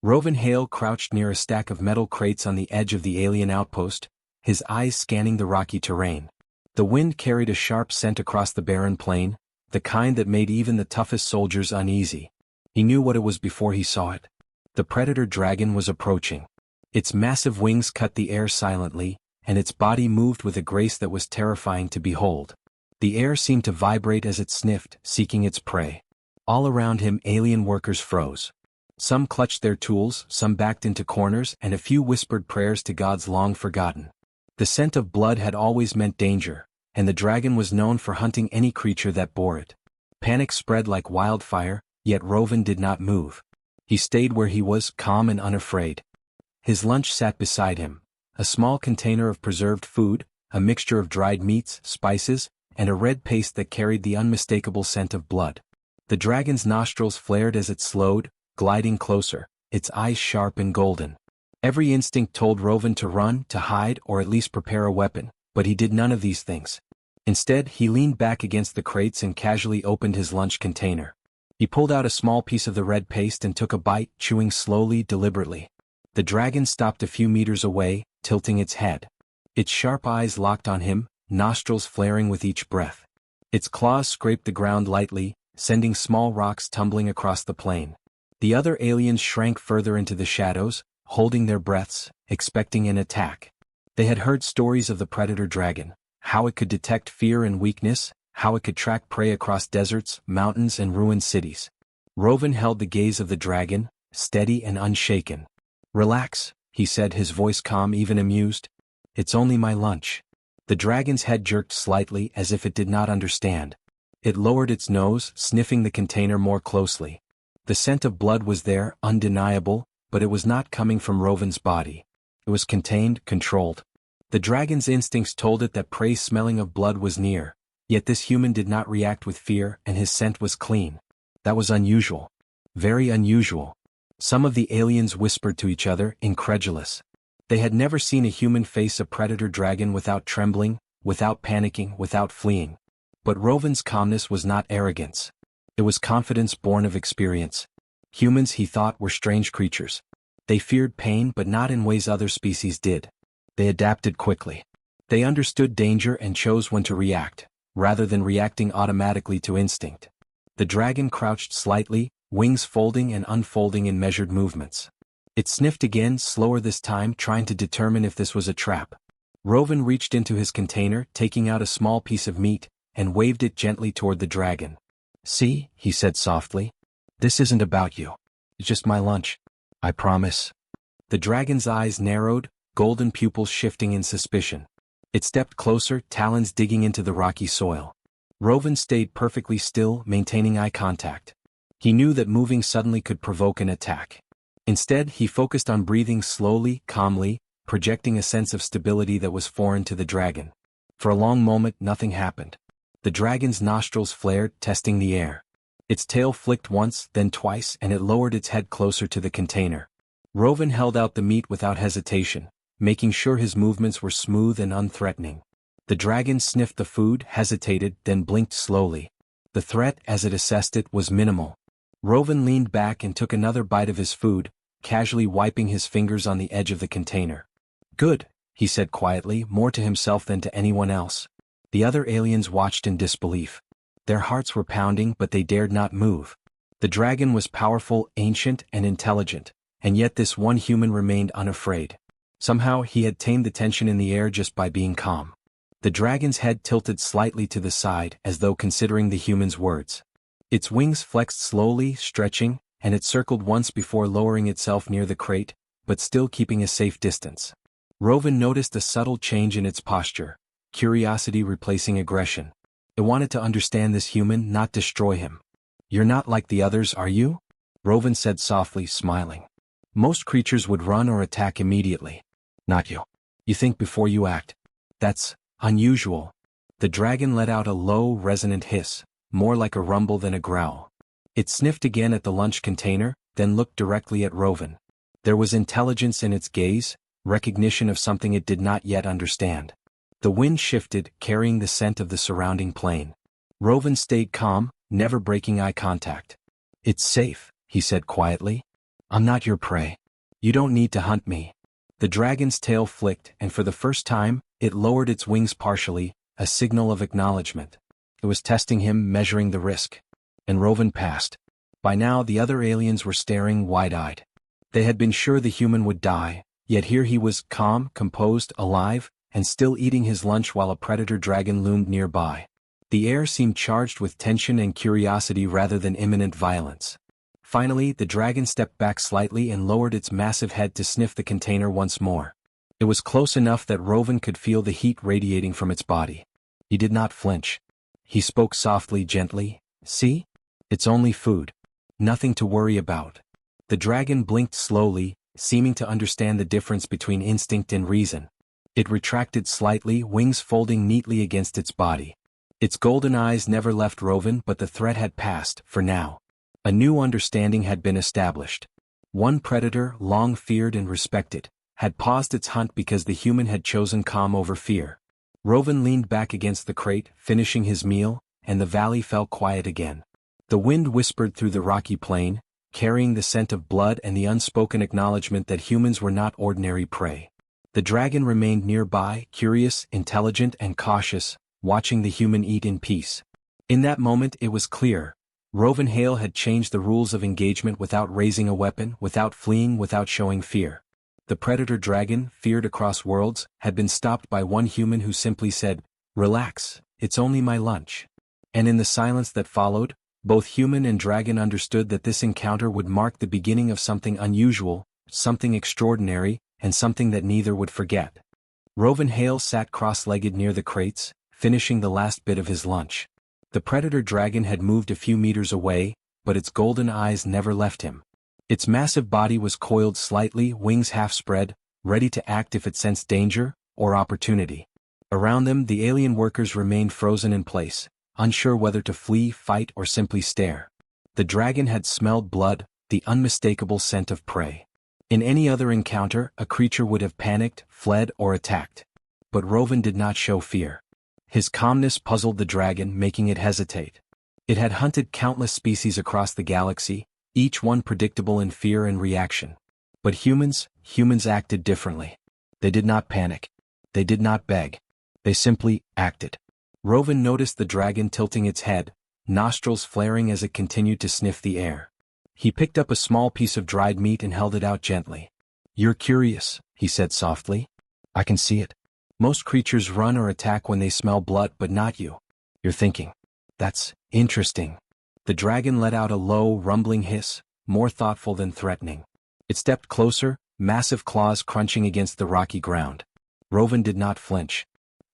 Rovan Hale crouched near a stack of metal crates on the edge of the alien outpost, his eyes scanning the rocky terrain. The wind carried a sharp scent across the barren plain, the kind that made even the toughest soldiers uneasy. He knew what it was before he saw it. The predator dragon was approaching. Its massive wings cut the air silently, and its body moved with a grace that was terrifying to behold. The air seemed to vibrate as it sniffed, seeking its prey. All around him alien workers froze. Some clutched their tools, some backed into corners, and a few whispered prayers to gods long forgotten. The scent of blood had always meant danger, and the dragon was known for hunting any creature that bore it. Panic spread like wildfire, yet Rovan did not move. He stayed where he was, calm and unafraid. His lunch sat beside him, a small container of preserved food, a mixture of dried meats, spices, and a red paste that carried the unmistakable scent of blood. The dragon's nostrils flared as it slowed, gliding closer, its eyes sharp and golden. Every instinct told Rovan to run, to hide, or at least prepare a weapon, but he did none of these things. Instead, he leaned back against the crates and casually opened his lunch container. He pulled out a small piece of the red paste and took a bite, chewing slowly, deliberately. The dragon stopped a few meters away, tilting its head. Its sharp eyes locked on him, nostrils flaring with each breath. Its claws scraped the ground lightly, sending small rocks tumbling across the plain. The other aliens shrank further into the shadows, holding their breaths, expecting an attack. They had heard stories of the predator dragon, how it could detect fear and weakness, how it could track prey across deserts, mountains, and ruined cities. Rovan held the gaze of the dragon, steady and unshaken. "Relax," he said, his voice calm, even amused. "It's only my lunch." The dragon's head jerked slightly as if it did not understand. It lowered its nose, sniffing the container more closely. The scent of blood was there, undeniable, but it was not coming from Rovan's body. It was contained, controlled. The dragon's instincts told it that prey smelling of blood was near, yet this human did not react with fear, and his scent was clean. That was unusual. Very unusual. Some of the aliens whispered to each other, incredulous. They had never seen a human face a predator dragon without trembling, without panicking, without fleeing. But Rovan's calmness was not arrogance. It was confidence born of experience. Humans, he thought, were strange creatures. They feared pain, but not in ways other species did. They adapted quickly. They understood danger and chose when to react, rather than reacting automatically to instinct. The dragon crouched slightly, wings folding and unfolding in measured movements. It sniffed again, slower this time, trying to determine if this was a trap. Rovan reached into his container, taking out a small piece of meat, and waved it gently toward the dragon. "See," he said softly. "This isn't about you. It's just my lunch. I promise." The dragon's eyes narrowed, golden pupils shifting in suspicion. It stepped closer, talons digging into the rocky soil. Rovan stayed perfectly still, maintaining eye contact. He knew that moving suddenly could provoke an attack. Instead, he focused on breathing slowly, calmly, projecting a sense of stability that was foreign to the dragon. For a long moment, nothing happened. The dragon's nostrils flared, testing the air. Its tail flicked once, then twice, and it lowered its head closer to the container. Rovan held out the meat without hesitation, making sure his movements were smooth and unthreatening. The dragon sniffed the food, hesitated, then blinked slowly. The threat, as it assessed it, was minimal. Rovan leaned back and took another bite of his food, casually wiping his fingers on the edge of the container. "Good," he said quietly, more to himself than to anyone else. The other aliens watched in disbelief. Their hearts were pounding, but they dared not move. The dragon was powerful, ancient, and intelligent, and yet this one human remained unafraid. Somehow he had tamed the tension in the air just by being calm. The dragon's head tilted slightly to the side, as though considering the human's words. Its wings flexed slowly, stretching, and it circled once before lowering itself near the crate, but still keeping a safe distance. Rovan noticed a subtle change in its posture, curiosity replacing aggression. It wanted to understand this human, not destroy him. "You're not like the others, are you?" Rovan said softly, smiling. "Most creatures would run or attack immediately. Not you. You think before you act. That's unusual." The dragon let out a low, resonant hiss, more like a rumble than a growl. It sniffed again at the lunch container, then looked directly at Rovan. There was intelligence in its gaze, recognition of something it did not yet understand. The wind shifted, carrying the scent of the surrounding plain. Rovan stayed calm, never breaking eye contact. "It's safe," he said quietly. I'm not your prey. You don't need to hunt me. The dragon's tail flicked, and for the first time, it lowered its wings partially, a signal of acknowledgement. It was testing him, measuring the risk. And Rovan passed. By now the other aliens were staring wide-eyed. They had been sure the human would die, yet here he was, calm, composed, alive, and still eating his lunch while a predator dragon loomed nearby. The air seemed charged with tension and curiosity rather than imminent violence. Finally, the dragon stepped back slightly and lowered its massive head to sniff the container once more. It was close enough that Rovan could feel the heat radiating from its body. He did not flinch. He spoke softly, gently. See? It's only food. Nothing to worry about. The dragon blinked slowly, seeming to understand the difference between instinct and reason. It retracted slightly, wings folding neatly against its body. Its golden eyes never left Rovan, but the threat had passed, for now. A new understanding had been established. One predator, long feared and respected, had paused its hunt because the human had chosen calm over fear. Rovan leaned back against the crate, finishing his meal, and the valley fell quiet again. The wind whispered through the rocky plain, carrying the scent of blood and the unspoken acknowledgement that humans were not ordinary prey. The dragon remained nearby, curious, intelligent, and cautious, watching the human eat in peace. In that moment it was clear. Rovan Hale had changed the rules of engagement without raising a weapon, without fleeing, without showing fear. The predator dragon, feared across worlds, had been stopped by one human who simply said, "Relax, it's only my lunch." And in the silence that followed, both human and dragon understood that this encounter would mark the beginning of something unusual, something extraordinary, and something that neither would forget. Rovan Hale sat cross-legged near the crates, finishing the last bit of his lunch. The predator dragon had moved a few meters away, but its golden eyes never left him. Its massive body was coiled slightly, wings half spread, ready to act if it sensed danger or opportunity. Around them the alien workers remained frozen in place, unsure whether to flee, fight, or simply stare. The dragon had smelled blood, the unmistakable scent of prey. In any other encounter, a creature would have panicked, fled, or attacked. But Rovan did not show fear. His calmness puzzled the dragon, making it hesitate. It had hunted countless species across the galaxy, each one predictable in fear and reaction. But humans acted differently. They did not panic. They did not beg. They simply acted. Rovan noticed the dragon tilting its head, nostrils flaring as it continued to sniff the air. He picked up a small piece of dried meat and held it out gently. "You're curious," he said softly. "I can see it. Most creatures run or attack when they smell blood, but not you. You're thinking. That's interesting." The dragon let out a low, rumbling hiss, more thoughtful than threatening. It stepped closer, massive claws crunching against the rocky ground. Rovan did not flinch.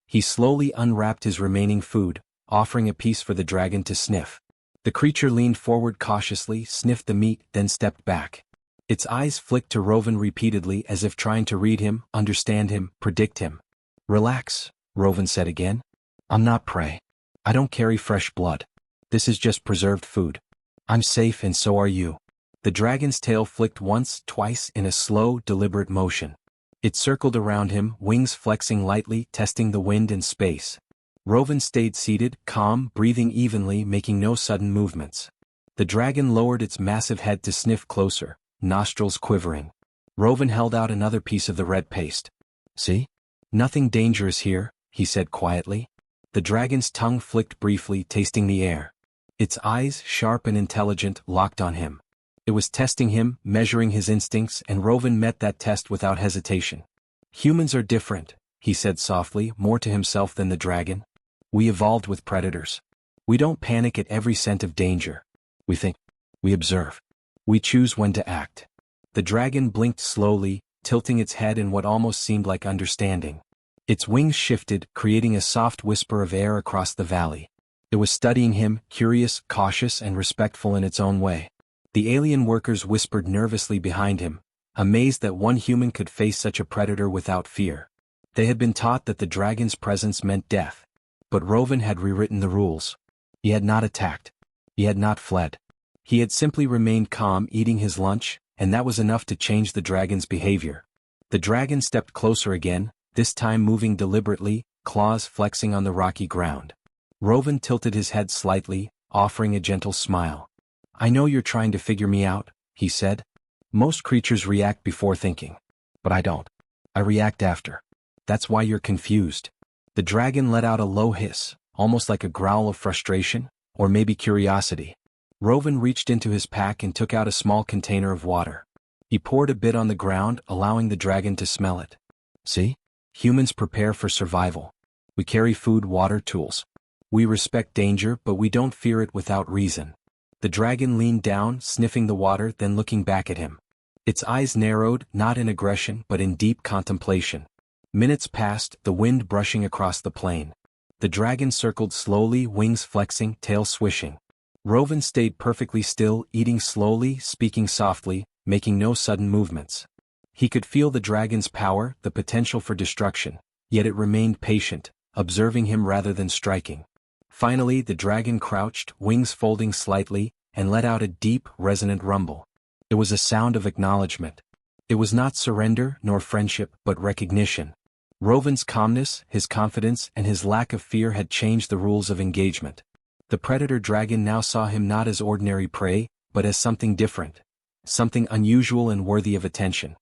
He slowly unwrapped his remaining food, offering a piece for the dragon to sniff. The creature leaned forward cautiously, sniffed the meat, then stepped back. Its eyes flicked to Rovan repeatedly as if trying to read him, understand him, predict him. "Relax," Rovan said again. "I'm not prey. I don't carry fresh blood. This is just preserved food. I'm safe and so are you." The dragon's tail flicked once, twice in a slow, deliberate motion. It circled around him, wings flexing lightly, testing the wind and space. Rovan stayed seated, calm, breathing evenly, making no sudden movements. The dragon lowered its massive head to sniff closer, nostrils quivering. Rovan held out another piece of the red paste. "See? Nothing dangerous here," he said quietly. The dragon's tongue flicked briefly, tasting the air. Its eyes, sharp and intelligent, locked on him. It was testing him, measuring his instincts, and Rovan met that test without hesitation. "Humans are different," he said softly, more to himself than the dragon. "We evolved with predators. We don't panic at every scent of danger. We think. We observe. We choose when to act." The dragon blinked slowly, tilting its head in what almost seemed like understanding. Its wings shifted, creating a soft whisper of air across the valley. It was studying him, curious, cautious, and respectful in its own way. The alien workers whispered nervously behind him, amazed that one human could face such a predator without fear. They had been taught that the dragon's presence meant death. But Rovan had rewritten the rules. He had not attacked. He had not fled. He had simply remained calm, eating his lunch, and that was enough to change the dragon's behavior. The dragon stepped closer again, this time moving deliberately, claws flexing on the rocky ground. Rovan tilted his head slightly, offering a gentle smile. "I know you're trying to figure me out," he said. Most creatures react before thinking. But I don't. I react after. That's why you're confused. The dragon let out a low hiss, almost like a growl of frustration, or maybe curiosity. Rovan reached into his pack and took out a small container of water. He poured a bit on the ground, allowing the dragon to smell it. See? Humans prepare for survival. We carry food, water, tools. We respect danger, but we don't fear it without reason. The dragon leaned down, sniffing the water, then looking back at him. Its eyes narrowed, not in aggression but in deep contemplation. Minutes passed, the wind brushing across the plain. The dragon circled slowly, wings flexing, tail swishing. Rovan stayed perfectly still, eating slowly, speaking softly, making no sudden movements. He could feel the dragon's power, the potential for destruction, yet it remained patient, observing him rather than striking. Finally, the dragon crouched, wings folding slightly, and let out a deep, resonant rumble. It was a sound of acknowledgement. It was not surrender nor friendship, but recognition. Rovan's calmness, his confidence, and his lack of fear had changed the rules of engagement. The predator dragon now saw him not as ordinary prey, but as something different. Something unusual and worthy of attention.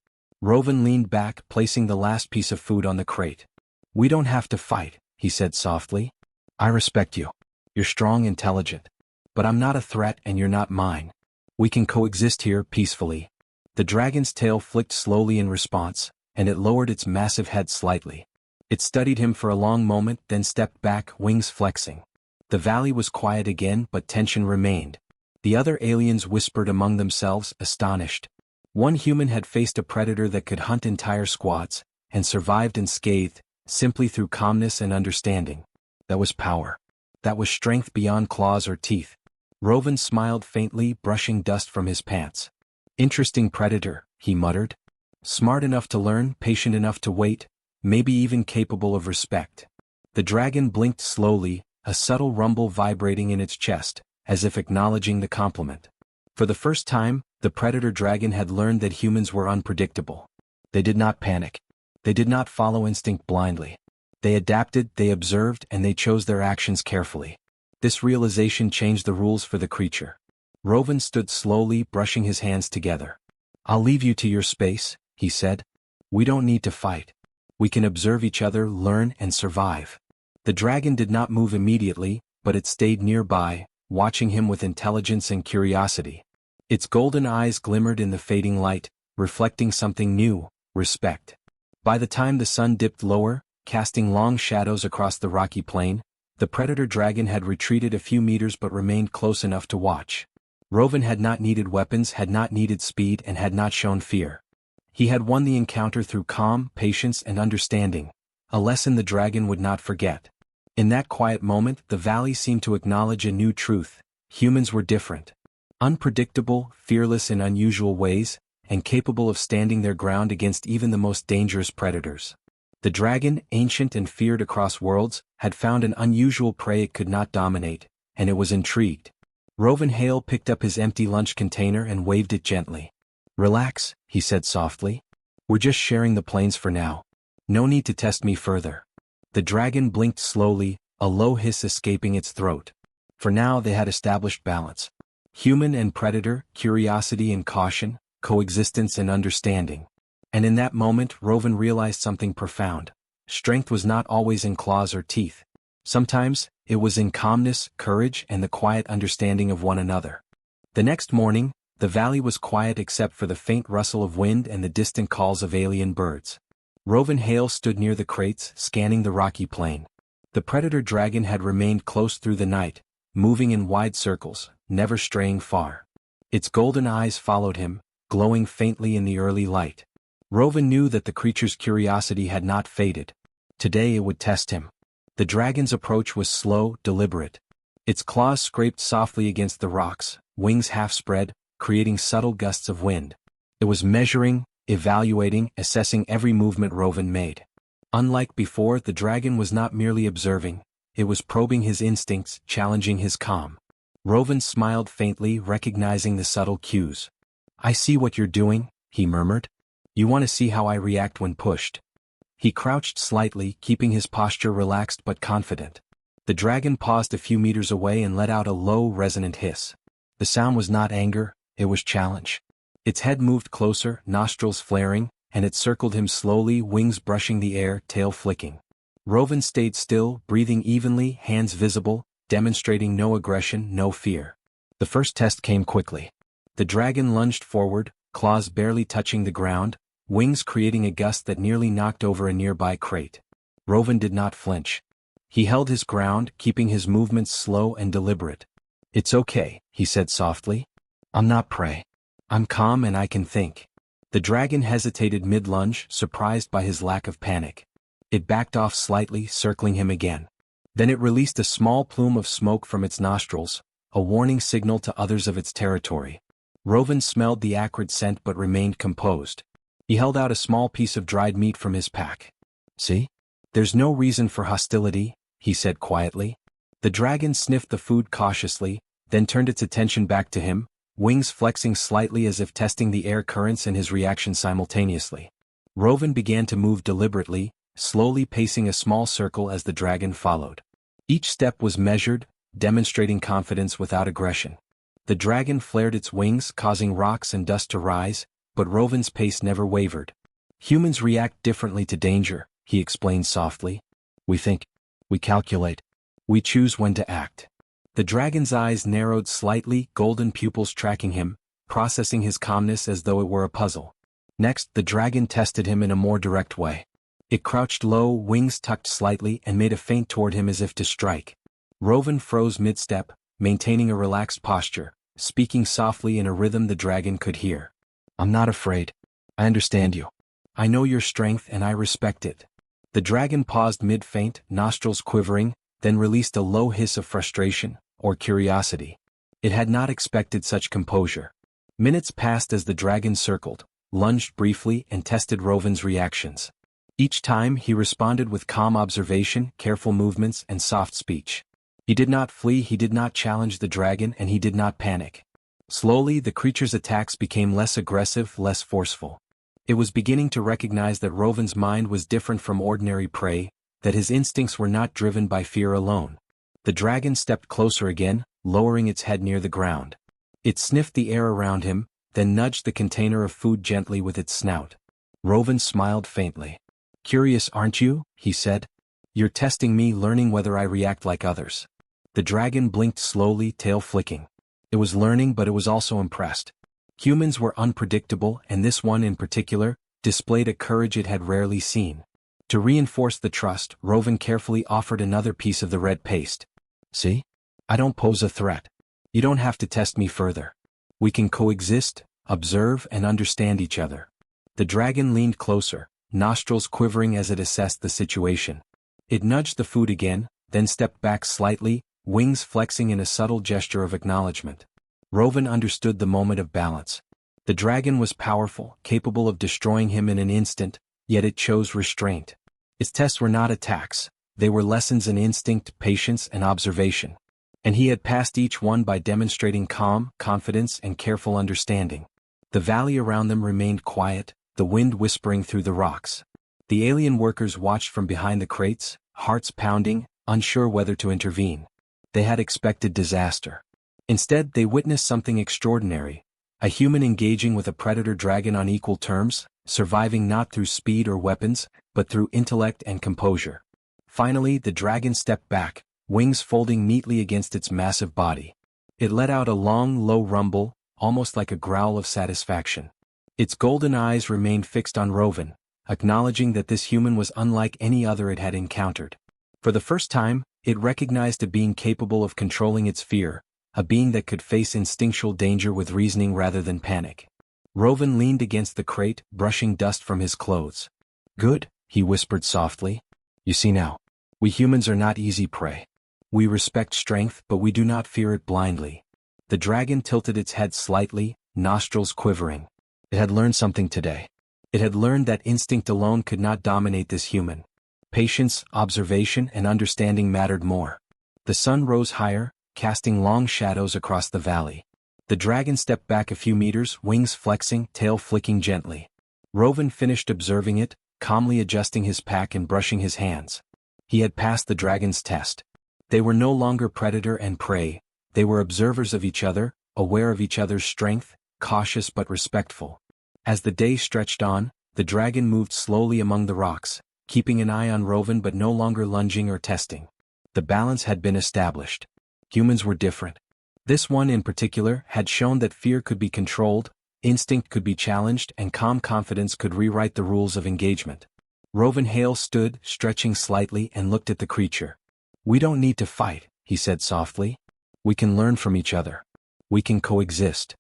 Rovan leaned back, placing the last piece of food on the crate. "We don't have to fight," he said softly. "I respect you. You're strong, intelligent. But I'm not a threat and you're not mine. We can coexist here peacefully." The dragon's tail flicked slowly in response, and it lowered its massive head slightly. It studied him for a long moment, then stepped back, wings flexing. The valley was quiet again, but tension remained. The other aliens whispered among themselves, astonished. One human had faced a predator that could hunt entire squads, and survived unscathed, simply through calmness and understanding. That was power. That was strength beyond claws or teeth. Rovan smiled faintly, brushing dust from his pants. "Interesting predator," he muttered. "Smart enough to learn, patient enough to wait, maybe even capable of respect." The dragon blinked slowly, a subtle rumble vibrating in its chest, as if acknowledging the compliment. For the first time, the predator dragon had learned that humans were unpredictable. They did not panic. They did not follow instinct blindly. They adapted, they observed, and they chose their actions carefully. This realization changed the rules for the creature. Rovan stood slowly, brushing his hands together. "I'll leave you to your space," he said. "We don't need to fight. We can observe each other, learn, and survive." The dragon did not move immediately, but it stayed nearby, watching him with intelligence and curiosity. Its golden eyes glimmered in the fading light, reflecting something new, respect. By the time the sun dipped lower, casting long shadows across the rocky plain, the predator dragon had retreated a few meters but remained close enough to watch. Rovan had not needed weapons, had not needed speed, and had not shown fear. He had won the encounter through calm, patience, and understanding, a lesson the dragon would not forget. In that quiet moment, the valley seemed to acknowledge a new truth: humans were different. Unpredictable, fearless in unusual ways, and capable of standing their ground against even the most dangerous predators. The dragon, ancient and feared across worlds, had found an unusual prey it could not dominate, and it was intrigued. Rovan Hale picked up his empty lunch container and waved it gently. "Relax," he said softly. "We're just sharing the plains for now. No need to test me further." The dragon blinked slowly, a low hiss escaping its throat. For now they had established balance. Human and predator, curiosity and caution, coexistence and understanding. And in that moment Rovan realized something profound. Strength was not always in claws or teeth. Sometimes, it was in calmness, courage, and the quiet understanding of one another. The next morning, the valley was quiet except for the faint rustle of wind and the distant calls of alien birds. Rovan Hale stood near the crates, scanning the rocky plain. The predator dragon had remained close through the night, moving in wide circles, never straying far. Its golden eyes followed him, glowing faintly in the early light. Rovan knew that the creature's curiosity had not faded. Today it would test him. The dragon's approach was slow, deliberate. Its claws scraped softly against the rocks, wings half spread, creating subtle gusts of wind. It was measuring, evaluating, assessing every movement Rovan made. Unlike before, the dragon was not merely observing, it was probing his instincts, challenging his calm. Rovan smiled faintly, recognizing the subtle cues. "I see what you're doing," he murmured. "You want to see how I react when pushed." He crouched slightly, keeping his posture relaxed but confident. The dragon paused a few meters away and let out a low, resonant hiss. The sound was not anger, it was challenge. Its head moved closer, nostrils flaring, and it circled him slowly, wings brushing the air, tail flicking. Rovan stayed still, breathing evenly, hands visible, demonstrating no aggression, no fear. The first test came quickly. The dragon lunged forward, claws barely touching the ground, wings creating a gust that nearly knocked over a nearby crate. Rovan did not flinch. He held his ground, keeping his movements slow and deliberate. "It's okay," he said softly. "I'm not prey. I'm calm and I can think." The dragon hesitated mid-lunge, surprised by his lack of panic. It backed off slightly, circling him again. Then it released a small plume of smoke from its nostrils, a warning signal to others of its territory. Rovan smelled the acrid scent but remained composed. He held out a small piece of dried meat from his pack. "See? There's no reason for hostility," he said quietly. The dragon sniffed the food cautiously, then turned its attention back to him, wings flexing slightly as if testing the air currents and his reaction simultaneously. Rovan began to move deliberately, slowly pacing a small circle as the dragon followed. Each step was measured, demonstrating confidence without aggression. The dragon flared its wings, causing rocks and dust to rise, but Rovan's pace never wavered. "Humans react differently to danger," he explained softly. "We think. We calculate. We choose when to act." The dragon's eyes narrowed slightly, golden pupils tracking him, processing his calmness as though it were a puzzle. Next, the dragon tested him in a more direct way. It crouched low, wings tucked slightly, and made a feint toward him as if to strike. Rovan froze mid-step, maintaining a relaxed posture, speaking softly in a rhythm the dragon could hear. "I'm not afraid. I understand you. I know your strength and I respect it." The dragon paused mid-feint, nostrils quivering, then released a low hiss of frustration, or curiosity. It had not expected such composure. Minutes passed as the dragon circled, lunged briefly and tested Rovan's reactions. Each time he responded with calm observation, careful movements, and soft speech. He did not flee, he did not challenge the dragon, and he did not panic. Slowly, the creature's attacks became less aggressive, less forceful. It was beginning to recognize that Rovan's mind was different from ordinary prey, that his instincts were not driven by fear alone. The dragon stepped closer again, lowering its head near the ground. It sniffed the air around him, then nudged the container of food gently with its snout. Rovan smiled faintly. "Curious, aren't you?" he said. "You're testing me, learning whether I react like others." The dragon blinked slowly, tail flicking. It was learning, but it was also impressed. Humans were unpredictable, and this one in particular displayed a courage it had rarely seen. To reinforce the trust, Rovan carefully offered another piece of the red paste. "See? I don't pose a threat. You don't have to test me further. We can coexist, observe, and understand each other." The dragon leaned closer, nostrils quivering as it assessed the situation. It nudged the food again, then stepped back slightly, wings flexing in a subtle gesture of acknowledgement. Rovan understood the moment of balance. The dragon was powerful, capable of destroying him in an instant, yet it chose restraint. Its tests were not attacks, they were lessons in instinct, patience, and observation. And he had passed each one by demonstrating calm, confidence, and careful understanding. The valley around them remained quiet, the wind whispering through the rocks. The alien workers watched from behind the crates, hearts pounding, unsure whether to intervene. They had expected disaster. Instead, they witnessed something extraordinary. A human engaging with a predator dragon on equal terms, surviving not through speed or weapons, but through intellect and composure. Finally, the dragon stepped back, wings folding neatly against its massive body. It let out a long, low rumble, almost like a growl of satisfaction. Its golden eyes remained fixed on Rovan, acknowledging that this human was unlike any other it had encountered. For the first time, it recognized a being capable of controlling its fear, a being that could face instinctual danger with reasoning rather than panic. Rovan leaned against the crate, brushing dust from his clothes. "Good," he whispered softly. "You see now, we humans are not easy prey. We respect strength, but we do not fear it blindly." The dragon tilted its head slightly, nostrils quivering. It had learned something today. It had learned that instinct alone could not dominate this human. Patience, observation, and understanding mattered more. The sun rose higher, casting long shadows across the valley. The dragon stepped back a few meters, wings flexing, tail flicking gently. Rovan finished observing it, calmly adjusting his pack and brushing his hands. He had passed the dragon's test. They were no longer predator and prey, they were observers of each other, aware of each other's strength, cautious but respectful. As the day stretched on, the dragon moved slowly among the rocks, keeping an eye on Rovan but no longer lunging or testing. The balance had been established. Humans were different. This one in particular had shown that fear could be controlled, instinct could be challenged, and calm confidence could rewrite the rules of engagement. Rovan Hale stood, stretching slightly, and looked at the creature. "We don't need to fight," he said softly. "We can learn from each other. We can coexist."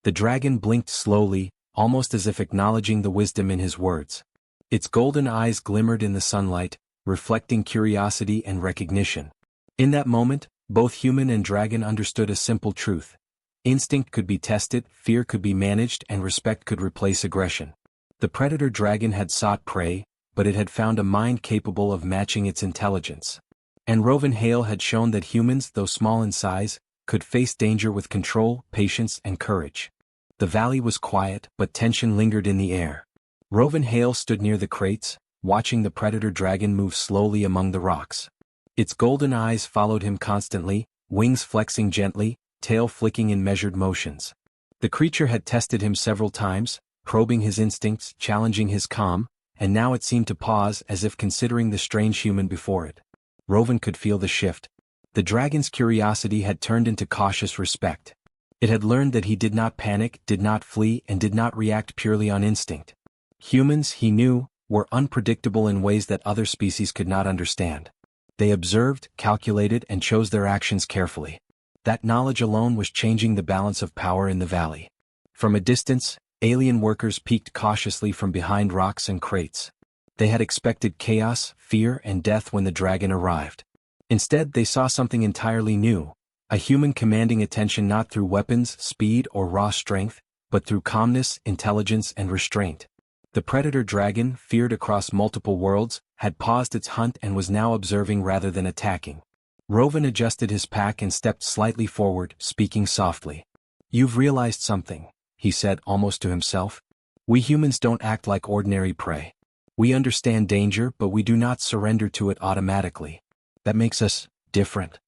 The dragon blinked slowly, almost as if acknowledging the wisdom in his words. Its golden eyes glimmered in the sunlight, reflecting curiosity and recognition. In that moment, both human and dragon understood a simple truth. Instinct could be tested, fear could be managed, and respect could replace aggression. The predator dragon had sought prey, but it had found a mind capable of matching its intelligence. And Rovan Hale had shown that humans, though small in size, could face danger with control, patience, and courage. The valley was quiet, but tension lingered in the air. Rovan Hale stood near the crates, watching the predator dragon move slowly among the rocks. Its golden eyes followed him constantly, wings flexing gently, tail flicking in measured motions. The creature had tested him several times, probing his instincts, challenging his calm, and now it seemed to pause as if considering the strange human before it. Rovan could feel the shift. The dragon's curiosity had turned into cautious respect. It had learned that he did not panic, did not flee, and did not react purely on instinct. Humans, he knew, were unpredictable in ways that other species could not understand. They observed, calculated, and chose their actions carefully. That knowledge alone was changing the balance of power in the valley. From a distance, alien workers peeked cautiously from behind rocks and crates. They had expected chaos, fear, and death when the dragon arrived. Instead, they saw something entirely new, a human commanding attention not through weapons, speed, or raw strength, but through calmness, intelligence, and restraint. The predator dragon, feared across multiple worlds, had paused its hunt and was now observing rather than attacking. Rovan adjusted his pack and stepped slightly forward, speaking softly. "You've realized something," he said almost to himself. "We humans don't act like ordinary prey. We understand danger, but we do not surrender to it automatically. That makes us different."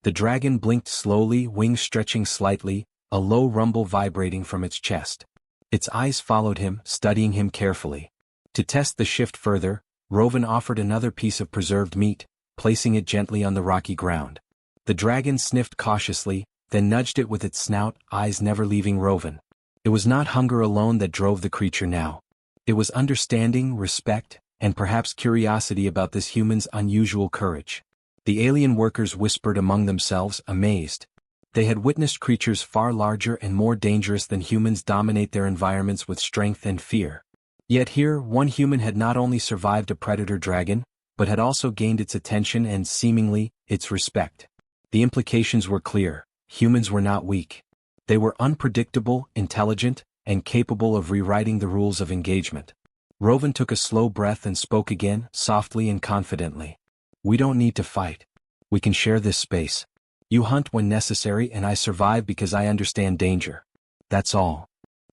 The dragon blinked slowly, wings stretching slightly, a low rumble vibrating from its chest. Its eyes followed him, studying him carefully. To test the shift further, Rovan offered another piece of preserved meat, placing it gently on the rocky ground. The dragon sniffed cautiously, then nudged it with its snout, eyes never leaving Rovan. It was not hunger alone that drove the creature now. It was understanding, respect, and perhaps curiosity about this human's unusual courage. The alien workers whispered among themselves, amazed. They had witnessed creatures far larger and more dangerous than humans dominate their environments with strength and fear. Yet here, one human had not only survived a predator dragon, but had also gained its attention and, seemingly, its respect. The implications were clear. Humans were not weak. They were unpredictable, intelligent, and capable of rewriting the rules of engagement. Rovan took a slow breath and spoke again, softly and confidently. "We don't need to fight. We can share this space. You hunt when necessary and I survive because I understand danger. That's all."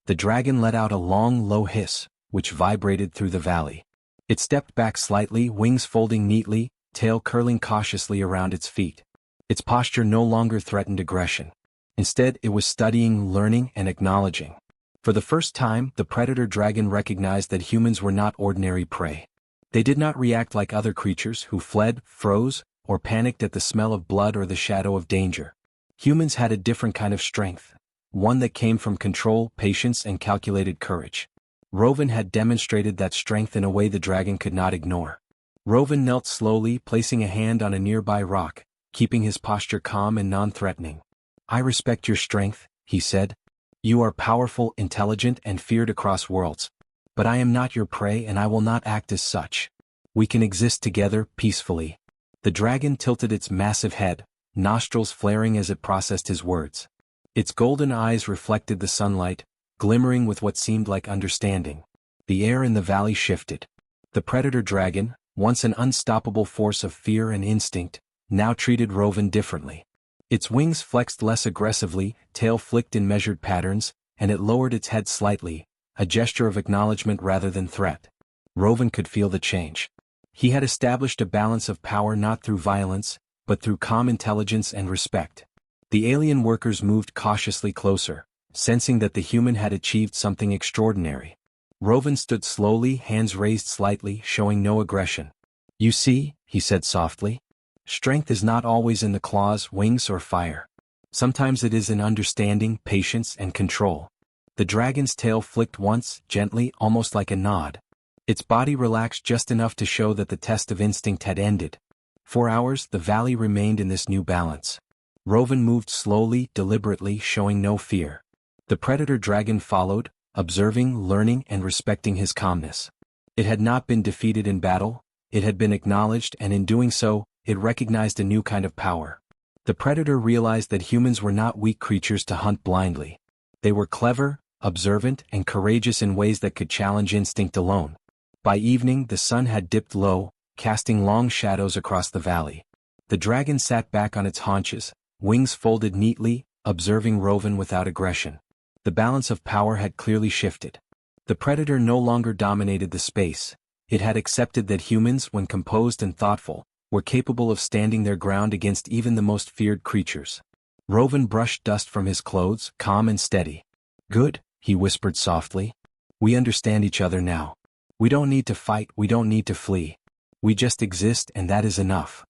The dragon let out a long, low hiss, which vibrated through the valley. It stepped back slightly, wings folding neatly, tail curling cautiously around its feet. Its posture no longer threatened aggression. Instead, it was studying, learning, and acknowledging. For the first time, the predator dragon recognized that humans were not ordinary prey. They did not react like other creatures who fled, froze, or panicked at the smell of blood or the shadow of danger. Humans had a different kind of strength, one that came from control, patience, and calculated courage. Rovan had demonstrated that strength in a way the dragon could not ignore. Rovan knelt slowly, placing a hand on a nearby rock, keeping his posture calm and non-threatening. "I respect your strength," he said. "You are powerful, intelligent, and feared across worlds. But I am not your prey and I will not act as such. We can exist together, peacefully." The dragon tilted its massive head, nostrils flaring as it processed his words. Its golden eyes reflected the sunlight, glimmering with what seemed like understanding. The air in the valley shifted. The predator dragon, once an unstoppable force of fear and instinct, now treated Rovan differently. Its wings flexed less aggressively, tail flicked in measured patterns, and it lowered its head slightly, a gesture of acknowledgement rather than threat. Rovan could feel the change. He had established a balance of power not through violence, but through calm intelligence and respect. The alien workers moved cautiously closer, sensing that the human had achieved something extraordinary. Rovan stood slowly, hands raised slightly, showing no aggression. "You see," he said softly, "strength is not always in the claws, wings, or fire. Sometimes it is in understanding, patience, and control." The dragon's tail flicked once, gently, almost like a nod. Its body relaxed just enough to show that the test of instinct had ended. For hours, the valley remained in this new balance. Rovan moved slowly, deliberately, showing no fear. The predator dragon followed, observing, learning, and respecting his calmness. It had not been defeated in battle, it had been acknowledged, and in doing so, it recognized a new kind of power. The predator realized that humans were not weak creatures to hunt blindly. They were clever, observant, and courageous in ways that could challenge instinct alone. By evening, the sun had dipped low, casting long shadows across the valley. The dragon sat back on its haunches, wings folded neatly, observing Rovan without aggression. The balance of power had clearly shifted. The predator no longer dominated the space. It had accepted that humans, when composed and thoughtful, were capable of standing their ground against even the most feared creatures. Rovan brushed dust from his clothes, calm and steady. "Good," he whispered softly. "We understand each other now. We don't need to fight, we don't need to flee. We just exist, and that is enough."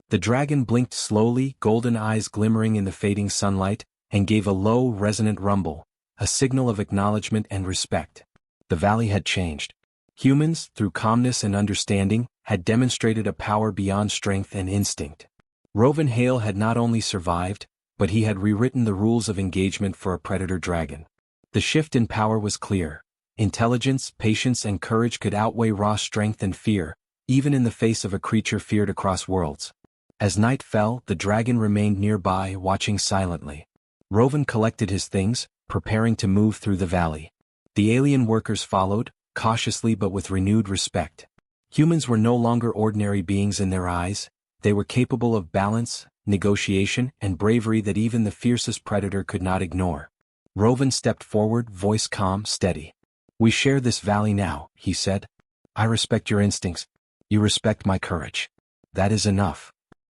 The dragon blinked slowly, golden eyes glimmering in the fading sunlight, and gave a low, resonant rumble, a signal of acknowledgement and respect. The valley had changed. Humans, through calmness and understanding, had demonstrated a power beyond strength and instinct. Rovan Hale had not only survived, but he had rewritten the rules of engagement for a predator dragon. The shift in power was clear. Intelligence, patience, and courage could outweigh raw strength and fear, even in the face of a creature feared across worlds. As night fell, the dragon remained nearby, watching silently. Rovan collected his things, preparing to move through the valley. The alien workers followed, cautiously but with renewed respect. Humans were no longer ordinary beings in their eyes, they were capable of balance, negotiation, and bravery that even the fiercest predator could not ignore. Rovan stepped forward, voice calm, steady. "We share this valley now," he said. "I respect your instincts. You respect my courage. That is enough."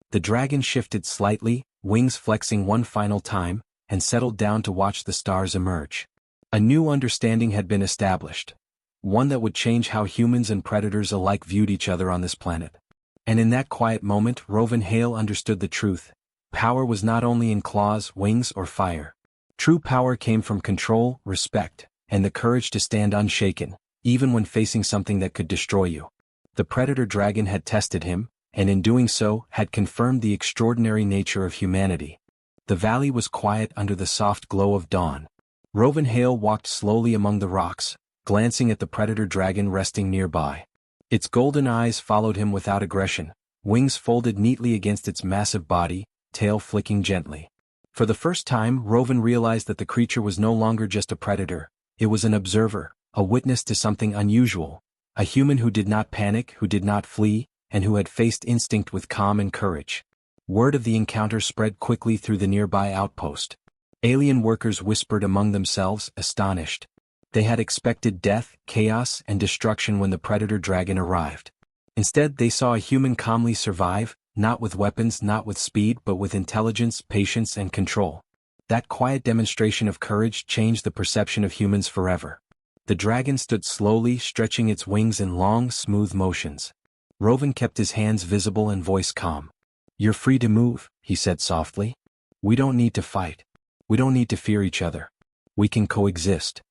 The dragon shifted slightly, wings flexing one final time, and settled down to watch the stars emerge. A new understanding had been established, one that would change how humans and predators alike viewed each other on this planet. And in that quiet moment, Rovan Hale understood the truth. Power was not only in claws, wings, or fire. True power came from control, respect, and the courage to stand unshaken, even when facing something that could destroy you. The predator dragon had tested him, and in doing so, had confirmed the extraordinary nature of humanity. The valley was quiet under the soft glow of dawn. Rovan Hale walked slowly among the rocks, glancing at the predator dragon resting nearby. Its golden eyes followed him without aggression, wings folded neatly against its massive body, tail flicking gently. For the first time, Rovan realized that the creature was no longer just a predator, it was an observer, a witness to something unusual, a human who did not panic, who did not flee, and who had faced instinct with calm and courage. Word of the encounter spread quickly through the nearby outpost. Alien workers whispered among themselves, astonished. They had expected death, chaos, and destruction when the predator dragon arrived. Instead, they saw a human calmly survive, not with weapons, not with speed, but with intelligence, patience, and control. That quiet demonstration of courage changed the perception of humans forever. The dragon stood slowly, stretching its wings in long, smooth motions. Rovan kept his hands visible and voice calm. "You're free to move," he said softly. "We don't need to fight. We don't need to fear each other. We can coexist."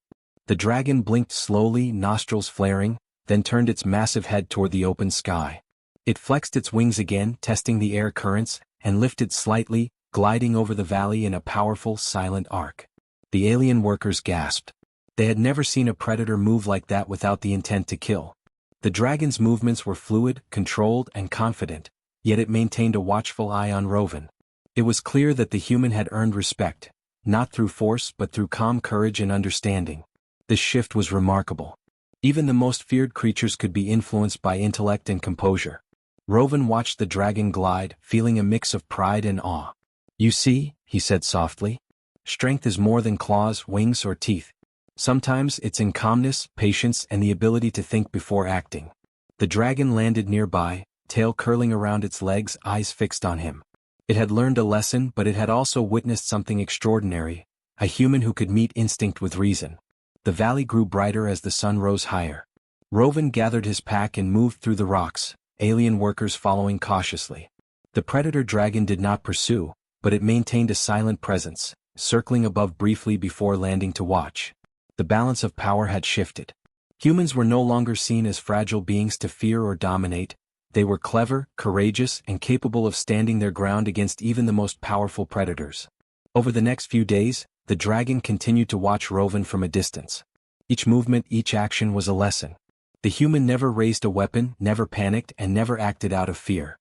The dragon blinked slowly, nostrils flaring, then turned its massive head toward the open sky. It flexed its wings again, testing the air currents, and lifted slightly, gliding over the valley in a powerful, silent arc. The alien workers gasped. They had never seen a predator move like that without the intent to kill. The dragon's movements were fluid, controlled, and confident, yet it maintained a watchful eye on Rovan. It was clear that the human had earned respect, not through force but through calm courage and understanding. This shift was remarkable. Even the most feared creatures could be influenced by intellect and composure. Rovan watched the dragon glide, feeling a mix of pride and awe. "You see," he said softly, "strength is more than claws, wings, or teeth. Sometimes it's in calmness, patience, and the ability to think before acting." The dragon landed nearby, tail curling around its legs, eyes fixed on him. It had learned a lesson, but it had also witnessed something extraordinary, a human who could meet instinct with reason. The valley grew brighter as the sun rose higher. Rovan gathered his pack and moved through the rocks, alien workers following cautiously. The predator dragon did not pursue, but it maintained a silent presence, circling above briefly before landing to watch. The balance of power had shifted. Humans were no longer seen as fragile beings to fear or dominate. They were clever, courageous, and capable of standing their ground against even the most powerful predators. Over the next few days, the dragon continued to watch Rovan from a distance. Each movement, each action was a lesson. The human never raised a weapon, never panicked, and never acted out of fear.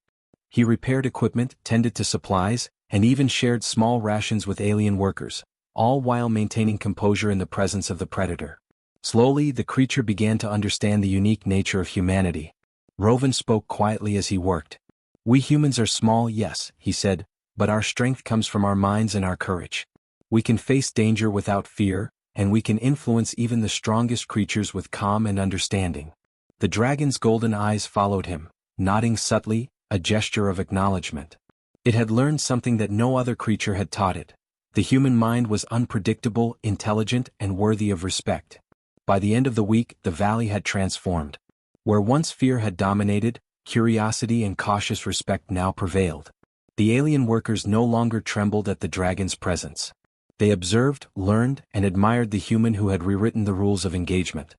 He repaired equipment, tended to supplies, and even shared small rations with alien workers, all while maintaining composure in the presence of the predator. Slowly, the creature began to understand the unique nature of humanity. Rovan spoke quietly as he worked. "We humans are small, yes," he said, "but our strength comes from our minds and our courage. We can face danger without fear, and we can influence even the strongest creatures with calm and understanding." The dragon's golden eyes followed him, nodding subtly, a gesture of acknowledgement. It had learned something that no other creature had taught it. The human mind was unpredictable, intelligent, and worthy of respect. By the end of the week, the valley had transformed. Where once fear had dominated, curiosity and cautious respect now prevailed. The alien workers no longer trembled at the dragon's presence. They observed, learned, and admired the human who had rewritten the rules of engagement.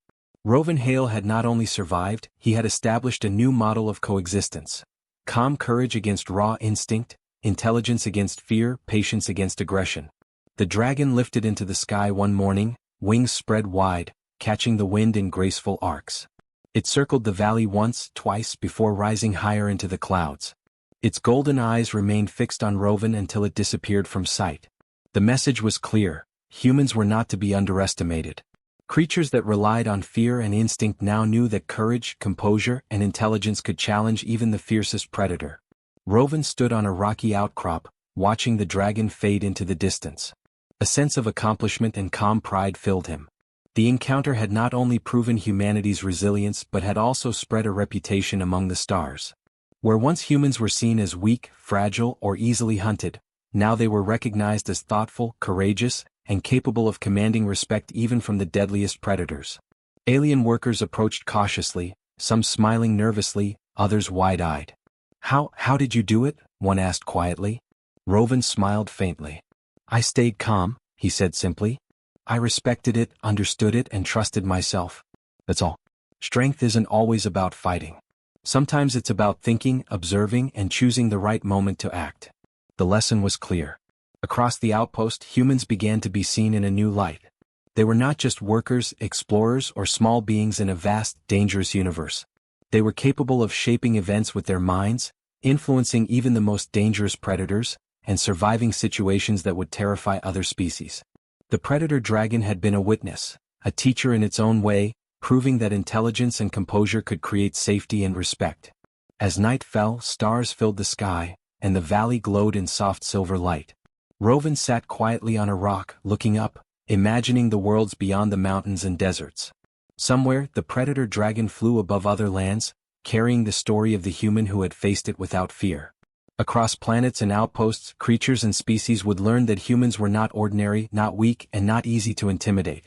Rovan Hale had not only survived, he had established a new model of coexistence. Calm courage against raw instinct, intelligence against fear, patience against aggression. The dragon lifted into the sky one morning, wings spread wide, catching the wind in graceful arcs. It circled the valley once, twice before rising higher into the clouds. Its golden eyes remained fixed on Rovan until it disappeared from sight. The message was clear: humans were not to be underestimated. Creatures that relied on fear and instinct now knew that courage, composure, and intelligence could challenge even the fiercest predator. Rovan stood on a rocky outcrop, watching the dragon fade into the distance. A sense of accomplishment and calm pride filled him. The encounter had not only proven humanity's resilience but had also spread a reputation among the stars. Where once humans were seen as weak, fragile, or easily hunted, now they were recognized as thoughtful, courageous, and capable of commanding respect even from the deadliest predators. Alien workers approached cautiously, some smiling nervously, others wide-eyed. How did you do it?" one asked quietly. Rovan smiled faintly. "I stayed calm," he said simply. "I respected it, understood it, and trusted myself. That's all. Strength isn't always about fighting. Sometimes it's about thinking, observing, and choosing the right moment to act." The lesson was clear. Across the outpost, humans began to be seen in a new light. They were not just workers, explorers, or small beings in a vast, dangerous universe. They were capable of shaping events with their minds, influencing even the most dangerous predators, and surviving situations that would terrify other species. The predator dragon had been a witness, a teacher in its own way, proving that intelligence and composure could create safety and respect. As night fell, stars filled the sky, and the valley glowed in soft silver light. Rovan sat quietly on a rock, looking up, imagining the worlds beyond the mountains and deserts. Somewhere, the predator dragon flew above other lands, carrying the story of the human who had faced it without fear. Across planets and outposts, creatures and species would learn that humans were not ordinary, not weak, and not easy to intimidate.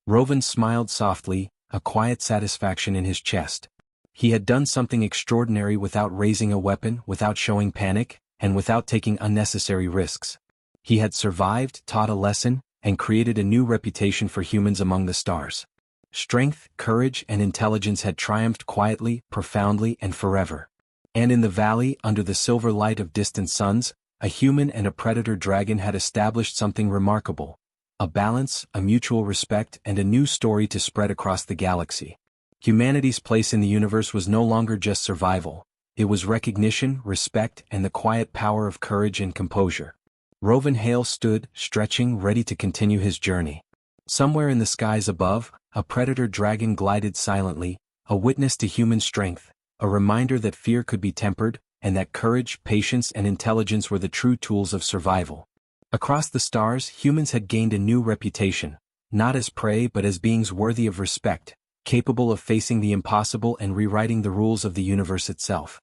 Rovan smiled softly, a quiet satisfaction in his chest. He had done something extraordinary without raising a weapon, without showing panic, and without taking unnecessary risks. He had survived, taught a lesson, and created a new reputation for humans among the stars. Strength, courage, and intelligence had triumphed quietly, profoundly, and forever. And in the valley, under the silver light of distant suns, a human and a predator dragon had established something remarkable: a balance, a mutual respect, and a new story to spread across the galaxy. Humanity's place in the universe was no longer just survival. It was recognition, respect, and the quiet power of courage and composure. Rovan Hale stood, stretching, ready to continue his journey. Somewhere in the skies above, a predator dragon glided silently, a witness to human strength, a reminder that fear could be tempered, and that courage, patience, and intelligence were the true tools of survival. Across the stars, humans had gained a new reputation, not as prey but as beings worthy of respect, capable of facing the impossible and rewriting the rules of the universe itself.